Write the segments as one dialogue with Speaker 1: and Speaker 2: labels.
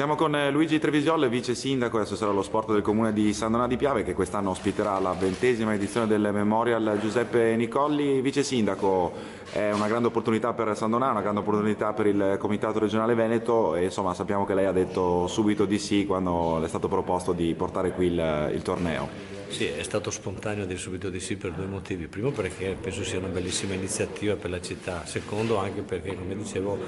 Speaker 1: Siamo con Luigi Trevisiol, vice sindaco e assessore allo sport del comune di San Donà di Piave, che quest'anno ospiterà la 20ª edizione del Memorial Giuseppe Nicolli. Vice sindaco, è una grande opportunità per San Donà, una grande opportunità per il Comitato Regionale Veneto e insomma sappiamo che lei ha detto subito di sì quando le è stato proposto di portare qui il torneo.
Speaker 2: Sì, è stato spontaneo dire subito di sì per due motivi. Primo perché penso sia una bellissima iniziativa per la città, secondo anche perché, come dicevo,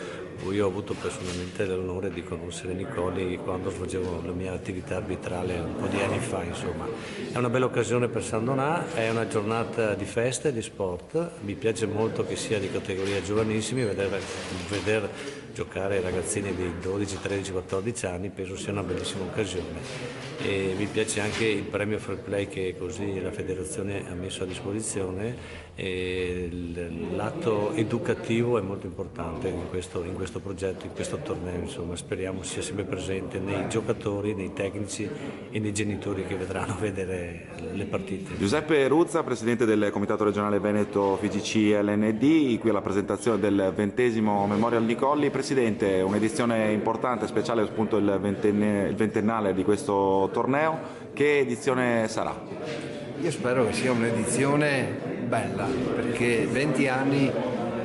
Speaker 2: io ho avuto personalmente l'onore di conoscere Nicolli quando svolgevo la mia attività arbitrale un po' di anni fa, insomma. È una bella occasione per San Donà, è una giornata di festa e di sport, mi piace molto che sia di categoria giovanissimi, veder giocare ragazzini di 12, 13, 14 anni penso sia una bellissima occasione. E mi piace anche il premio Fair Play che così la federazione ha messo a disposizione, e l'atto educativo è molto importante in questo progetto, in questo torneo, insomma speriamo sia sempre presente nei giocatori, nei tecnici e nei genitori che vedranno vedere le partite.
Speaker 1: Giuseppe Ruzza, presidente del Comitato Regionale Veneto FIGC LND, qui alla presentazione del 20° Memorial Nicolli. Presidente, un'edizione importante, speciale appunto il ventennale di questo torneo, che edizione sarà?
Speaker 3: Io spero che sia un'edizione bella, perché 20 anni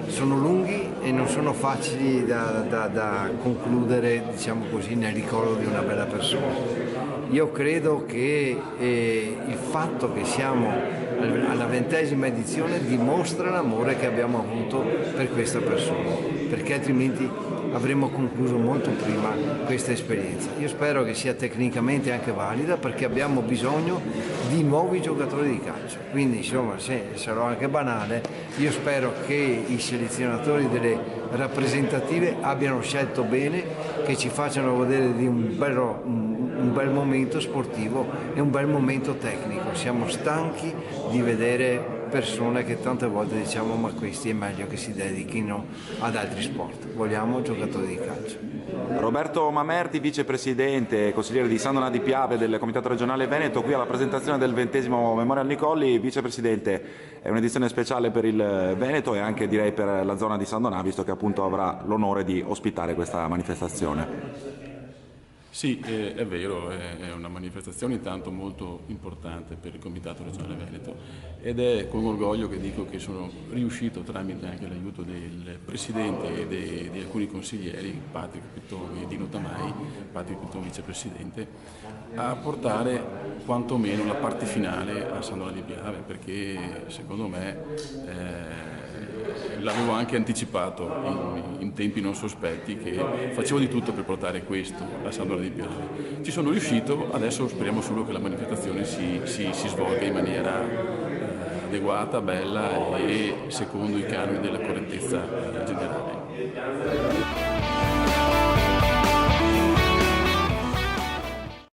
Speaker 3: sono lunghi e non sono facili da concludere, diciamo così, nel ricordo di una bella persona. Io credo che il fatto che siamo alla 20ª edizione dimostra l'amore che abbiamo avuto per questa persona, perché altrimenti avremmo concluso molto prima questa esperienza. Io spero che sia tecnicamente anche valida, perché abbiamo bisogno di nuovi giocatori di calcio, quindi insomma, se sarò anche banale, io spero che i selezionatori delle rappresentative abbiano scelto bene, che ci facciano godere di un bel momento sportivo e un bel momento tecnico. Siamo stanchi di vedere persone che tante volte diciamo ma questi è meglio che si dedichino ad altri sport, vogliamo giocatori di calcio.
Speaker 1: Roberto Mamerti, vicepresidente e consigliere di San Donà di Piave del Comitato Regionale Veneto, qui alla presentazione del 20° Memorial Nicolli. Vicepresidente, è un'edizione speciale per il Veneto e anche direi per la zona di San Donà, visto che appunto avrà l'onore di ospitare questa manifestazione.
Speaker 4: Sì, è vero, è una manifestazione intanto molto importante per il Comitato Regionale Veneto ed è con orgoglio che dico che sono riuscito, tramite anche l'aiuto del Presidente e di alcuni consiglieri, Patrick Pittoni e Dino Tamai, Patrick Pittoni vicepresidente, a portare quantomeno la parte finale a San Donà di Piave, perché secondo me l'avevo anche anticipato in tempi non sospetti che facevo di tutto per portare questo a San Donà di Piave. Ci sono riuscito, adesso speriamo solo che la manifestazione si svolga in maniera adeguata, bella e secondo i canoni della correttezza generale.